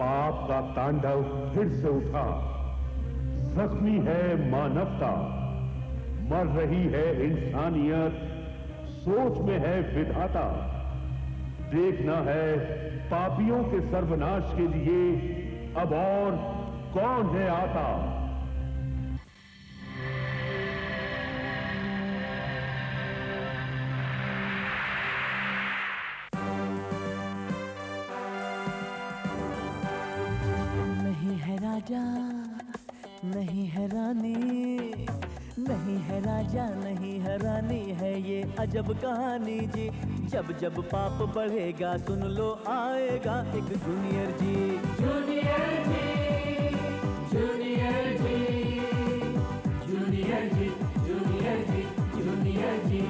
पाप का तांडव फिर से उठा। जख्मी है मानवता, मर रही है इंसानियत, सोच में है विधाता। देखना है पापियों के सर्वनाश के लिए अब और कौन है आता। नहीं है राजा, नहीं है रानी, नहीं है राजा, नहीं है रानी, है ये अजब कहानी जी। जब जब पाप बढ़ेगा सुन लो आएगा एक जूनियर जी। जूनियर जी, जूनियर जी, जूनियर जी, जूनियर जी, जूनियर जी।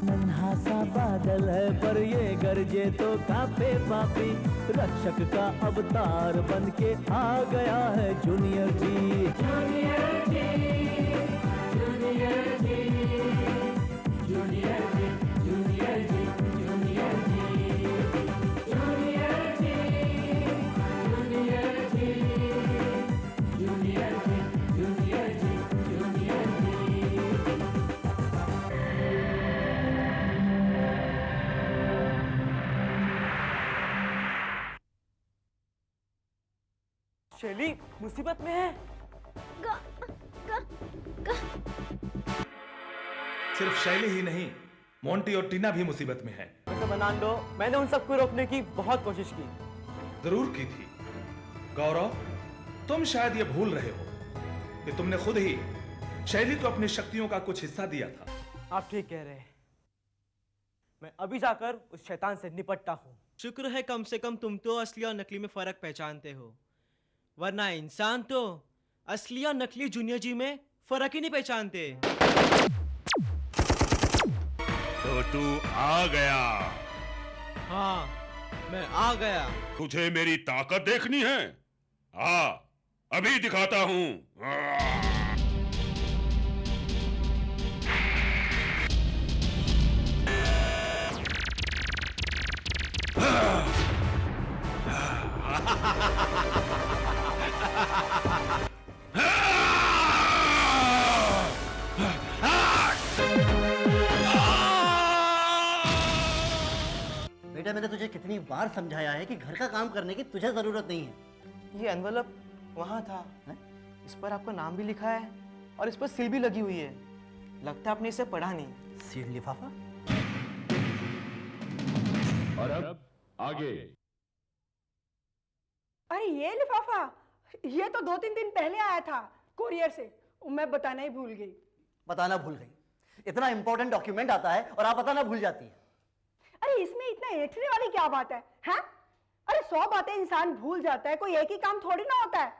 नन्हा सा बादल है पर ये गरजे तो कांपे पापी। रक्षक का अवतार बन के आ गया है जूनियर जी। जूनियर जी, जूनियर जी, जूनियर जी, जूनियर जी, जूनियर जी, जूनियर जी, जूनियर जी, जूनियर जी, जूनियर जी, जूनियर जी। शैली मुसीबत में है। सिर्फ शैली ही नहीं, मोंटी और टीना भी मुसीबत में है। फर्नांडो, मैंने उन सबको रोकने की बहुत कोशिश की। जरूर की थी गौरव। तुम शायद ये भूल रहे हो कि तुमने खुद ही शैली को अपनी शक्तियों का कुछ हिस्सा दिया था। आप ठीक कह रहे हैं। मैं अभी जाकर उस शैतान से निपटता हूँ। शुक्र है कम से कम तुम तो असली और नकली में फर्क पहचानते हो, वरना इंसान तो असली और नकली जूनियर जी में फर्क ही नहीं पहचानते। तो तू आ गया। हाँ, मैं आ गया। तुझे मेरी ताकत देखनी है? आ, अभी दिखाता हूं। बेटा, मैंने तुझे कितनी बार समझाया है कि घर का काम करने की तुझे जरूरत नहीं है। ये एनवलप वहाँ था है? इस पर आपका नाम भी लिखा है और इस पर सील भी लगी हुई है। लगता है आपने इसे पढ़ा नहीं। सील लिफाफा? और अब आगे। अरे ये लिफाफा, ये तो 2-3 दिन पहले आया था कोरियर से। मैं बताना ही भूल गई। बताना भूल गई? इतना इंपॉर्टेंट डॉक्यूमेंट आता है और आप बताना भूल जाती है। अरे इसमें इतना ऐठने वाली क्या बात है? हैं? अरे 100 बातें इंसान भूल जाता है, कोई एक ही काम थोड़ी ना होता है।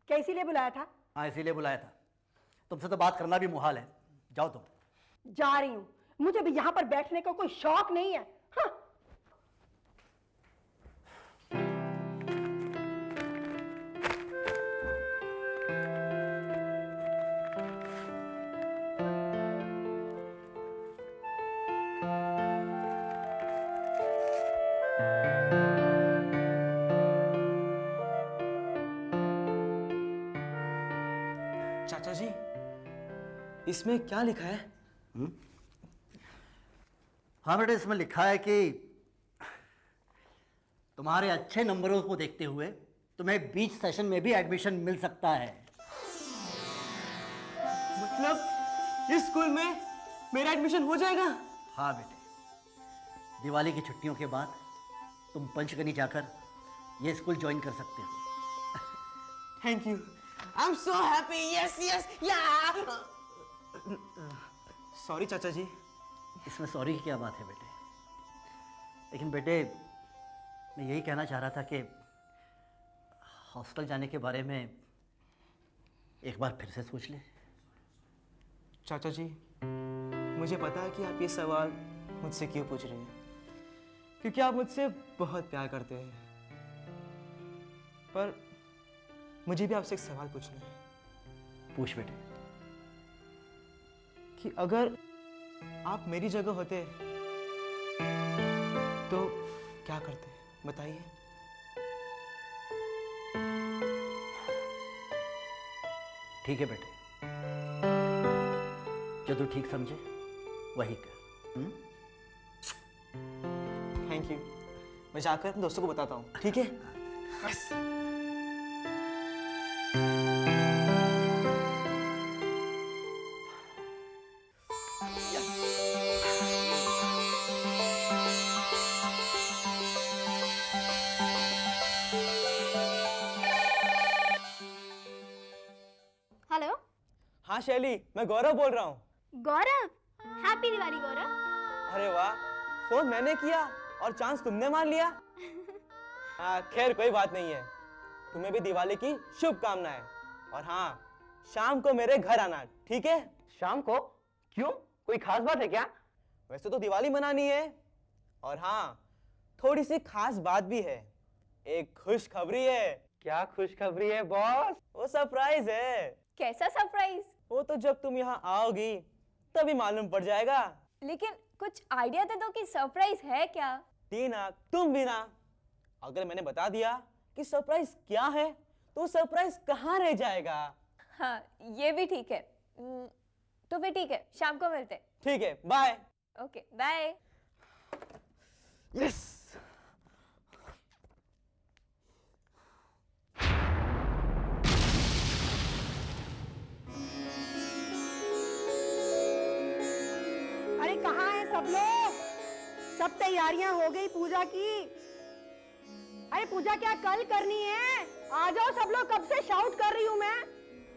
क्या इसीलिए बुलाया था? हाँ, इसीलिए बुलाया था। तुमसे तो बात करना भी मुहाल है। जाओ तुम। जा रही हूं, मुझे भी यहां पर बैठने का कोई शौक नहीं है। हाँ। चाचा जी, इसमें क्या लिखा है? हाँ बेटा, इसमें लिखा है कि तुम्हारे अच्छे नंबरों को देखते हुए तुम्हें बीच सेशन में भी एडमिशन मिल सकता है। मतलब इस स्कूल में मेरा एडमिशन हो जाएगा? हाँ बेटे, दिवाली की छुट्टियों के बाद तुम पंचगनी जाकर ये स्कूल ज्वाइन कर सकते हो। Thank you, I am so happy. Yes yes या। सॉरी चाचा जी। इसमें सॉरी की क्या बात है बेटे? लेकिन बेटे, मैं यही कहना चाह रहा था कि हॉस्टल जाने के बारे में एक बार फिर से सोच ले। चाचा जी, मुझे पता है कि आप ये सवाल मुझसे क्यों पूछ रहे हैं, क्योंकि आप मुझसे बहुत प्यार करते हैं। पर मुझे भी आपसे एक सवाल पूछना है। पूछ बेटे। कि अगर आप मेरी जगह होते तो क्या करते, बताइए। ठीक है बेटे, जो तू ठीक समझे वही कर। Thank you. मैं जाकर अपने दोस्तों को बताता हूँ, ठीक है? यस। हेलो हाँ शैली, मैं गौरव बोल रहा हूँ। गौरव, हैप्पी दिवाली गौरव। अरे वाह, फोन मैंने किया और चांस तुमने मान लिया। खैर कोई बात नहीं है, तुम्हें भी दिवाली की शुभकामनाएं। और हाँ, शाम को मेरे घर आना, ठीक है? शाम को? क्यों, कोई खास बात है क्या? वैसे तो दिवाली मनानी है, और हाँ, थोड़ी सी खास बात भी है। एक खुशखबरी है। क्या खुशखबरी है बॉस? वो सरप्राइज है। कैसा सरप्राइज? वो तो जब तुम यहाँ आओगी तभी मालूम पड़ जाएगा। लेकिन कुछ आइडिया तो दो कि सरप्राइज है क्या? टीना, तुम भी ना, अगर मैंने बता दिया कि सरप्राइज क्या है तो सरप्राइज कहाँ रह जाएगा। हाँ, ये भी ठीक है। तो फिर ठीक है, शाम को मिलते हैं। ठीक है, बाय। Okay, bye. यस। अरे कहाँ हैं सब लोग? सब तैयारियां हो गई पूजा की? अरे पूजा क्या कल करनी है? आ जाओ सब लोग, कब से शाउट कर रही हूँ मैं।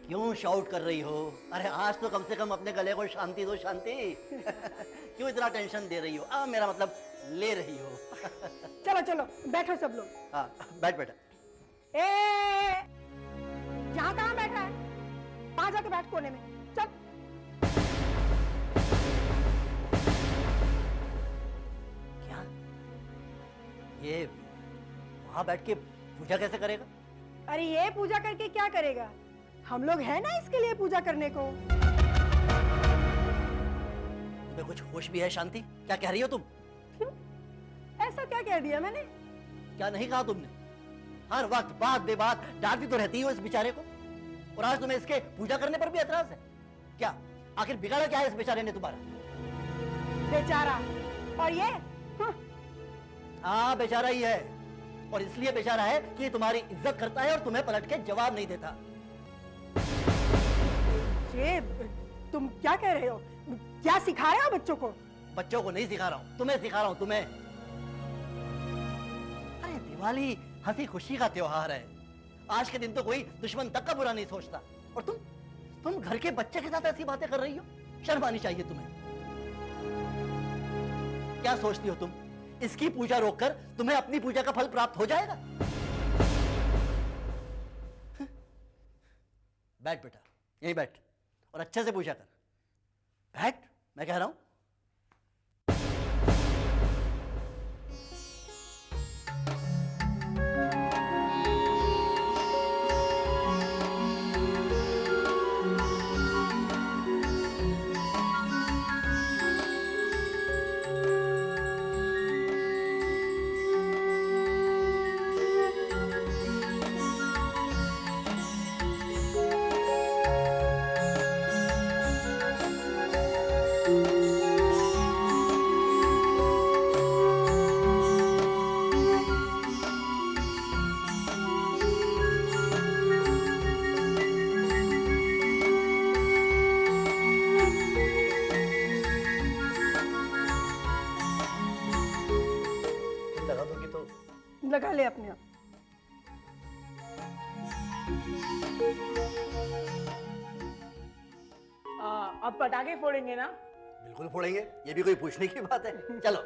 क्यों शाउट कर रही हो? अरे आज तो कम से कम अपने गले को शांति दो, शांति। क्यों इतना टेंशन दे रही हो? मेरा मतलब ले रही हो। चलो चलो बैठो सब लोग। हाँ, बैठ बेटा। यहाँ कहाँ बैठा है? वहां जाके बैठ कोने में। चल। क्या ये वहां बैठ के पूजा कैसे करेगा? अरे ये पूजा करके क्या करेगा? हम लोग हैं ना इसके लिए पूजा करने को। तुम्हें कुछ होश भी है शांति? क्या कह रही हो तुम? क्यों? ऐसा क्या कह दिया मैंने? क्या नहीं कहा तुमने? हर वक्त बात बेबात डांटती तो रहती हो इस बेचारे को, और आज तुम्हें इसके पूजा करने पर भी एतराज है क्या? आखिर बिगाड़ा क्या है इस बेचारे ने तुम्हारा? बेचारा? और ये? हाँ, बेचारा ही है, और इसलिए बेचारा है कि ये तुम्हारी इज्जत करता है और तुम्हें पलट के जवाब नहीं देता। ये तुम क्या कह रहे हो? क्या सिखा रहे हो बच्चों को? बच्चों को नहीं सिखा रहा हूं, तुम्हें सिखा रहा हूं, तुम्हें। अरे दिवाली हंसी खुशी का त्योहार है, आज के दिन तो कोई दुश्मन तक का बुरा नहीं सोचता, और तुम घर के बच्चे के साथ ऐसी बातें कर रही हो? शर्म आनी चाहिए तुम्हें। क्या सोचती हो तुम, इसकी पूजा रोककर तुम्हें अपनी पूजा का फल प्राप्त हो जाएगा? बैठ बेटा, यहीं बैठ और अच्छे से पूजा कर। बैठ, मैं कह रहा हूं। लगा ले अपने आप। अब पटाखे फोड़ेंगे ना? बिल्कुल फोड़ेंगे, ये भी कोई पूछने की बात है। चलो।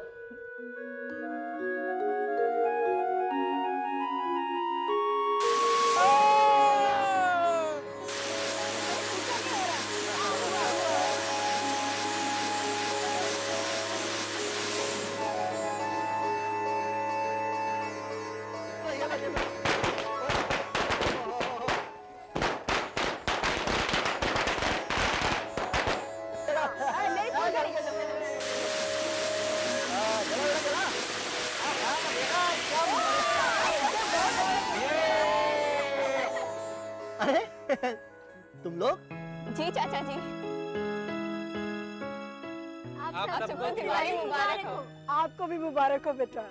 आप सबको दिवाली मुबारक हो। आपको भी मुबारक हो बेटा।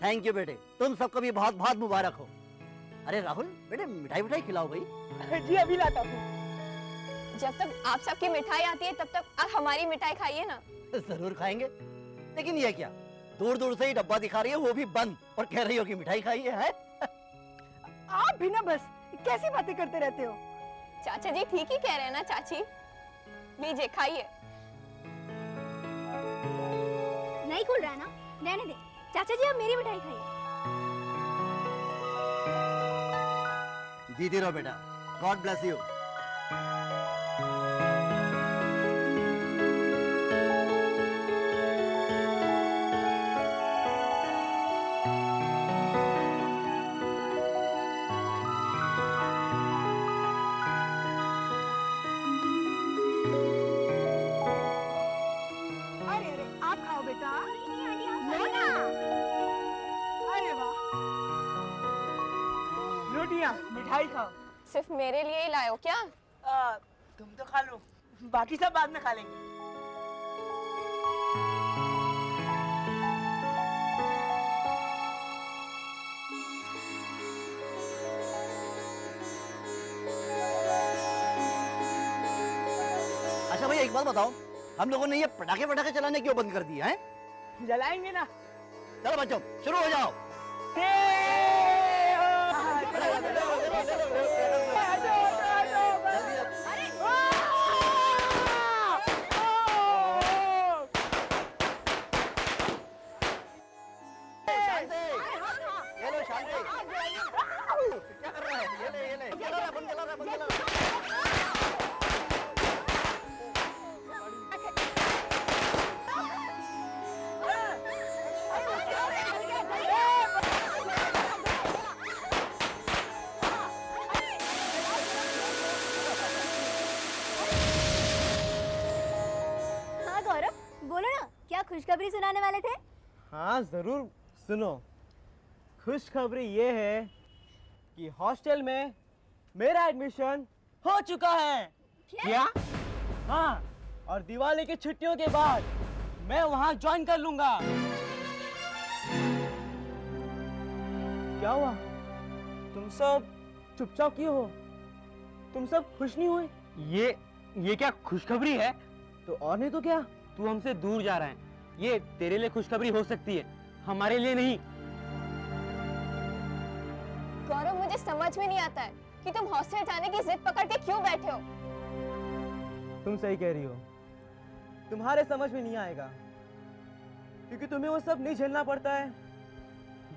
थैंक यू बेटे, तुम सबको भी बहुत बहुत मुबारक हो। अरे राहुल बेटे, मिठाई मिठाई खिलाओ भाई। जी अभी लाता हूँ। जब तक आप सबकी मिठाई आती है तब तक आप हमारी मिठाई खाइए ना। जरूर खाएंगे, लेकिन ये क्या, दूर दूर से ही डब्बा दिखा रही है, वो भी बंद, और कह रही हो कि मिठाई खाइए है? आप भी ना बस कैसी बातें करते रहते हो। चाचा जी ठीक ही कह रहे हैं ना चाची। लीजिए खाइए। नहीं खुल रहा है ना, रहने दे। चाचा जी आप मेरी मिठाई खाइए। दीदी रहो बेटा, गॉड ब्लेस यू। अरे अरे आप खाओ बेटा, लो ना। अरे वाह, रोटियां मिठाई खाओ। सिर्फ मेरे लिए ही लाए हो क्या? तुम तो खा लो, बाकी सब बाद में खा लेंगे। अच्छा भैया एक बात बताओ, हम लोगों ने ये पटाखे पटाखे चलाने क्यों बंद कर दिए हैं? जलाएंगे ना। चलो बच्चों शुरू हो जाओ। ये लो शांति। क्या कर रहा है? ये ले जला रहा, बंद जला रहा, बंद जला रहा। हाँ गौरव, बोलो ना, क्या खुशखबरी सुनाने वाले थे? हाँ जरूर सुनो। खुशखबरी ये है कि हॉस्टल में मेरा एडमिशन हो चुका है। क्या? हाँ, और दिवाली की छुट्टियों के बाद मैं वहाँ ज्वाइन कर लूंगा। क्या हुआ? तुम सब चुपचाप क्यों हो? तुम सब खुश नहीं हुए? ये क्या खुशखबरी है? तो और नहीं तो क्या? तू हमसे दूर जा रहा है, ये तेरे लिए खुशखबरी हो सकती है, हमारे लिए नहीं। गौरव मुझे समझ में नहीं आता है कि तुम हॉस्टल जाने की जिद पकड़ के क्यों बैठे हो। तुम सही कह रही हो, तुम्हारे समझ में नहीं आएगा क्योंकि तुम्हें वो सब नहीं झेलना पड़ता है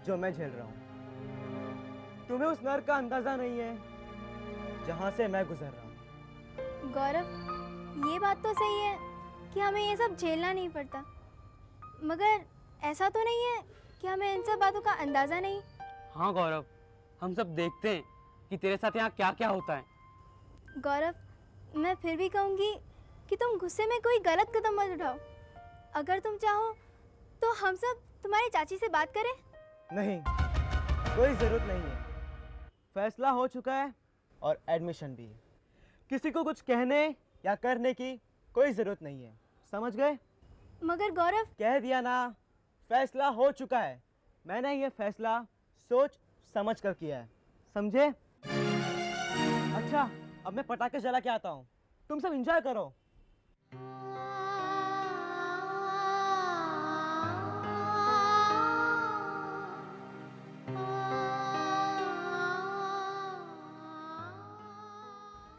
जो मैं झेल रहा हूँ। तुम्हें उस नर्क का अंदाजा नहीं है जहाँ से मैं गुजर रहा हूँ। गौरव ये बात तो सही है कि हमें ये सब झेलना नहीं पड़ता, मगर ऐसा तो नहीं है कि हमें इन सब बातों का अंदाजा नहीं। हाँ गौरव, हम सब देखते हैं कि तेरे साथ यहाँ क्या क्या होता है। गौरव मैं फिर भी कहूँगी कि तुम गुस्से में कोई गलत कदम मत उठाओ। अगर तुम चाहो तो हम सब तुम्हारी चाची से बात करें। नहीं, कोई जरूरत नहीं है, फैसला हो चुका है और एडमिशन भी। किसी को कुछ कहने या करने की कोई जरूरत नहीं है, समझ गए? मगर गौरव, कह दिया ना, फैसला हो चुका है। मैंने ये फैसला सोच समझ कर किया है, समझे? अच्छा, अब मैं पटाखे जला के आता हूँ, तुम सब एंजॉय करो।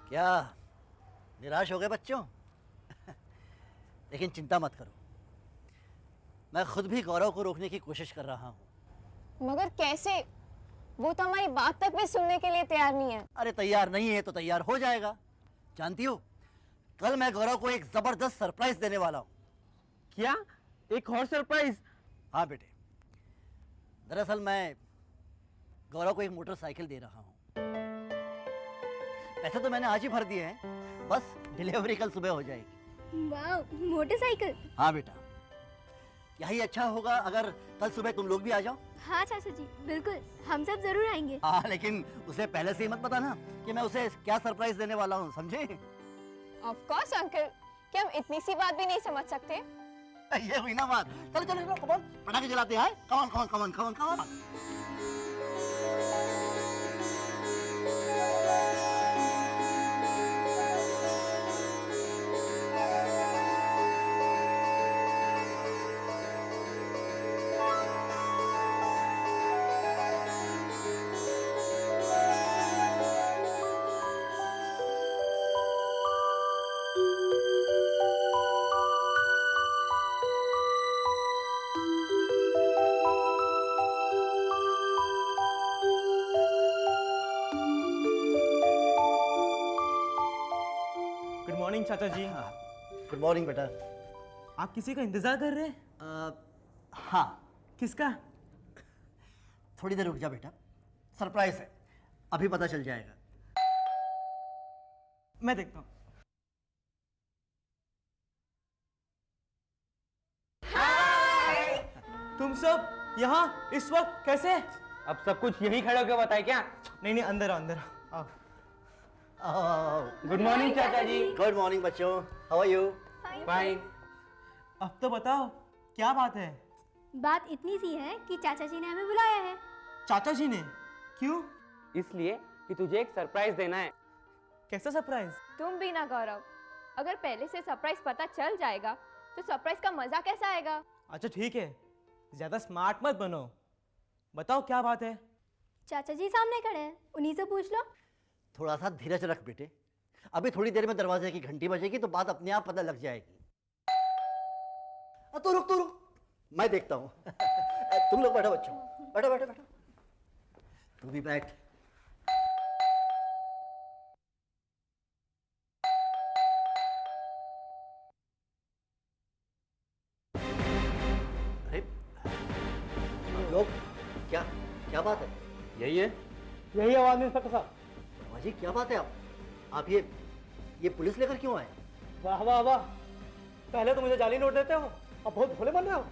क्या निराश हो गए बच्चों? लेकिन चिंता मत करो, मैं खुद भी गौरव को रोकने की कोशिश कर रहा हूँ। मगर कैसे? वो तो हमारी बात तक भी सुनने के लिए तैयार नहीं है। अरे तैयार नहीं है तो तैयार हो जाएगा। जानती हो, कल मैं गौरव को एक जबरदस्त सरप्राइज देने वाला हूँ। क्या? एक और सरप्राइज? हाँ बेटे, दरअसल मैं गौरव को एक मोटरसाइकिल दे रहा हूँ। पैसे तो मैंने आज ही भर दिए हैं, बस डिलीवरी कल सुबह हो जाएगी। वाह, मोटरसाइकिल। हाँ बेटा, यही अच्छा होगा अगर कल सुबह तुम लोग भी आ जाओ। हाँ चाचा जी, बिल्कुल, हम सब जरूर आएंगे। हाँ, लेकिन उसे पहले से ही मत बताना कि मैं उसे क्या सरप्राइज देने वाला हूँ, समझे? ऑफ कोर्स अंकल, क्या हम इतनी सी बात भी नहीं समझ सकते? ये हुई ना बात। चलो चलो चलो, कम ऑन, पटाखे जलाते हैं। Come on come on come on come on come on. Good morning चाचा जी। गुड मॉर्निंग बेटा। आप किसी का इंतजार कर रहे हैं? हाँ, किसका? थोड़ी देर रुक जा बेटा, सरप्राइज है, अभी पता चल जाएगा। मैं देखता हूँ। तुम सब यहाँ इस वक्त कैसे? अब सब कुछ यही खड़े होकर बताए क्या? नहीं नहीं, अंदर आओ अंदर आओ। गुड मॉर्निंग चाचा जी। गुड मॉर्निंग बच्चों, हाउ आर यू? फाइन। अब तो बताओ क्या बात है? बात इतनी सी है कि चाचा जी ने हमें बुलाया है। चाचा जी ने? क्यों? इसलिए कि तुझे एक सरप्राइज देना है। कैसा सरप्राइज? तुम भी ना गौरव, अगर पहले से सरप्राइज पता चल जाएगा तो सरप्राइज का मजा कैसा आएगा? अच्छा ठीक है, ज्यादा स्मार्ट मत बनो, बताओ क्या बात है? चाचा जी सामने खड़े हैं, उन्हीं से पूछ लो। थोड़ा सा धीरज रख बेटे, अभी थोड़ी देर में दरवाजे की घंटी बजेगी तो बात अपने आप पता लग जाएगी। तू रुक, मैं देखता हूँ। तुम लोग बैठो बच्चों, बैठो बैठो बैठो, तू भी बैठ। अरे लोग, क्या क्या बात है? यही है। यही आवाज में इंस्पेक्टर साहब। जी क्या बात है? आप ये पुलिस लेकर क्यों आए? वाह वाह वाह, पहले तो मुझे जाली नोट देते हो, अब बहुत भोले बन रहे हो।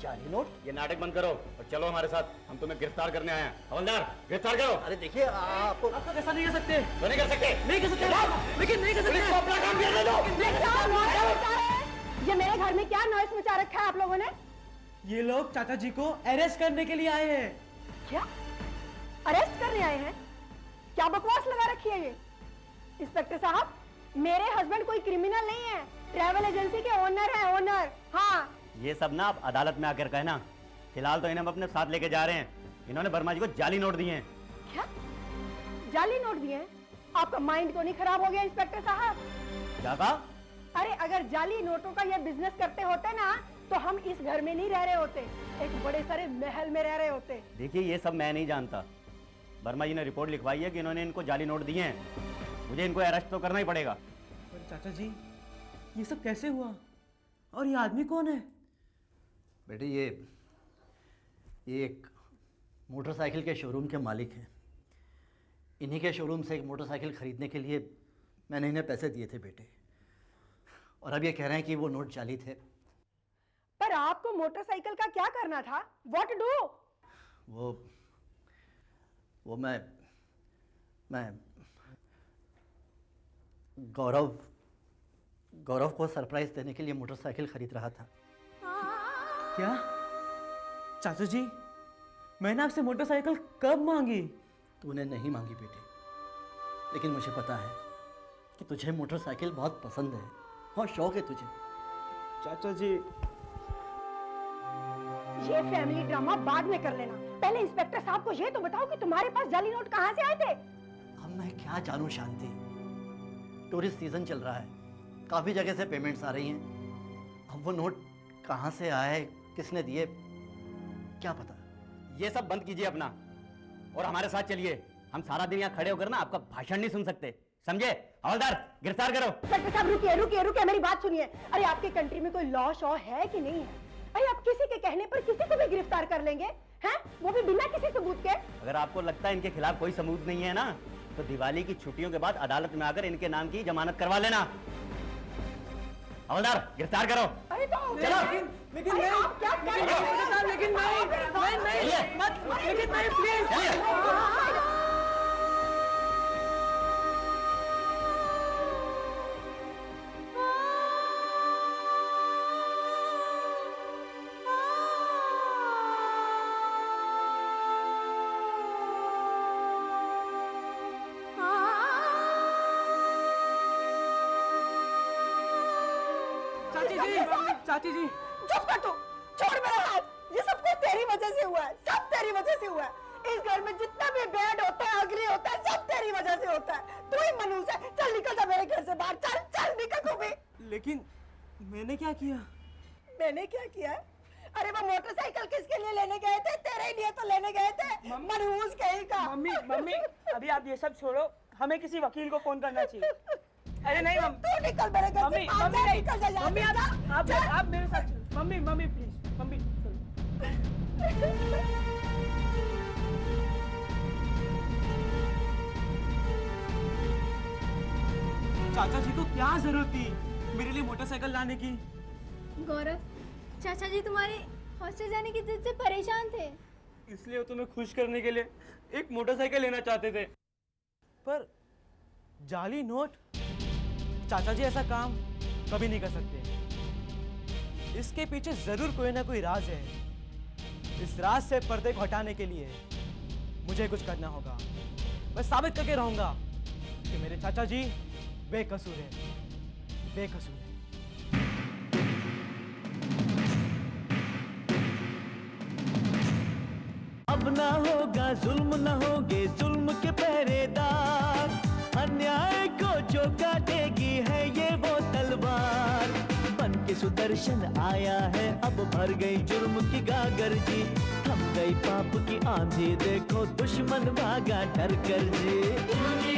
जाली नोट? ये नाटक बंद करो और चलो हमारे साथ, हम तुम्हें गिरफ्तार करने आए हैं। हवलदार, गिरफ्तार करो। अरे देखिए आपको ऐसा नहीं कर सकते। तो नहीं कर सकते? नहीं कर सकते, लेकिन नहीं कर सकते। पुलिस को अपना काम करने दो। ये मेरे घर में क्या नॉइस मचा रखा है आप लोगों ने? ये लोग चाचा जी को अरेस्ट करने के लिए आए हैं। क्या अरेस्ट करने आए हैं? क्या बकवास लगा रखी है ये? इंस्पेक्टर साहब, मेरे हस्बैंड कोई क्रिमिनल नहीं है, ट्रैवल एजेंसी के ओनर है, ओनर। हाँ, ये सब ना आप अदालत में आकर कहना। फिलहाल तो इन्हें हम अपने साथ लेके जा रहे हैं। इन्होंने वर्मा जी को जाली नोट दिए हैं। क्या जाली नोट दिए हैं? आपका माइंड तो नहीं खराब हो गया इंस्पेक्टर साहब? क्या कहा? अरे अगर जाली नोटों का ये बिजनेस करते होते ना तो हम इस घर में नहीं रह रहे होते, एक बड़े सारे महल में रह रहे होते। देखिए ये सब मैं नहीं जानता, वर्मा जी ने रिपोर्ट लिखवाई है कि इन्होंने इनको जाली नोट दिए हैं। मुझे इनको अरेस्ट तो करना ही पड़ेगा। पर चाचा जी, ये सब कैसे हुआ और ये आदमी कौन है? बेटे ये एक मोटरसाइकिल के शोरूम के मालिक हैं। इन्हीं के शोरूम से एक मोटरसाइकिल खरीदने के लिए मैंने इन्हें पैसे दिए थे बेटे, और अब ये कह रहे हैं कि वो नोट जाली थे। पर आपको मोटरसाइकिल का क्या करना था? What to do? वो मैं गौरव को सरप्राइज देने के लिए मोटरसाइकिल खरीद रहा था। क्या चाचा जी, मैंने आपसे मोटरसाइकिल कब मांगी? तूने नहीं मांगी बेटे, लेकिन मुझे पता है कि तुझे मोटरसाइकिल बहुत पसंद है, बहुत शौक है तुझे। चाचा जी, ये फैमिली ड्रामा बाद में कर लेना, पहले इंस्पेक्टर साहब को ये तो बताओ कि तुम्हारे पास जाली नोट कहाँ से आए थे? अब मैं क्या जानूं शांति, टूरिस्ट सीजन चल रहा है, काफी जगह से पेमेंट्स आ रही हैं। अब वो नोट कहाँ से आए, किसने दिए, क्या पता। ये सब बंद कीजिए अपना और हमारे साथ चलिए। हम सारा दिन यहाँ खड़े होकर ना आपका भाषण नहीं सुन सकते, समझे? हवलदार, गिरफ्तार करो। इंस्पेक्टर साहब रुकिए, मेरी बात सुनिए। अरे आपके कंट्री में कोई लॉ शॉ है कि नहीं है? अरे आप किसी के कहने पर किसी को भी गिरफ्तार कर लेंगे हैं, वो भी बिना किसी सबूत के? अगर आपको लगता है इनके खिलाफ कोई सबूत नहीं है ना, तो दिवाली की छुट्टियों के बाद अदालत में आकर इनके नाम की जमानत करवा लेना। हवलदार, गिरफ्तार करो। अरे तो चलो। लेकिन अरे नहीं, आप क्या कर रहे हैं? इंस्पेक्टर साहब, लेकिन नहीं, चलिए। मत, लेकिन नहीं, प्लीज। चलिए। चाची जी चुप कर तू, छोड़ मेरा हाथ। ये सब कुछ तेरी वजह से हुआ है, सब तेरी वजह से हुआ है। इस घर में जितना भी बैड होता है, अगली होता है, सब तेरी वजह से होता है। तू ही मनूस है। चल निकल जा मेरे घर से बाहर, चल चल निकल तू भी। लेकिन मैंने क्या किया? मैंने क्या किया है? अरे वो मोटरसाइकिल किसके लिए लेने गए थे? तेरे लिए तो लेने गए थे, मनहूस कहीं का। मम्मी अभी आप ये सब छोड़ो, हमें किसी वकील को फोन करना चाहिए। अरे नहीं तू निकल मेरे घर से, निकल जा यहाँ से। आप मेरे साथ चलो। मम्मी प्लीज, मम्मी चाचा जी को क्या जरूरत थी मेरे लिए मोटरसाइकिल लाने की? गौरव, चाचा जी तुम्हारे हॉस्टल जाने की जिद से परेशान थे, इसलिए वो तुम्हें खुश करने के लिए एक मोटरसाइकिल लेना चाहते थे। पर जाली नोट? चाचा जी ऐसा काम कभी नहीं कर सकते। इसके पीछे जरूर कोई ना कोई राज है। इस राज से पर्दे को हटाने के लिए मुझे कुछ करना होगा। मैं साबित करके रहूंगा कि मेरे चाचा जी बेकसूर है, बेकसूर है। अब ना होगा जुल्म, ना होगे जुल्म के पहरेदार। अन्याय को जो काटेगी है ये वो तलवार। बन के सुदर्शन आया है, अब भर गई जुर्म की गागर जी। थम गई पाप की आंधी, देखो दुश्मन भागा डर कर जी।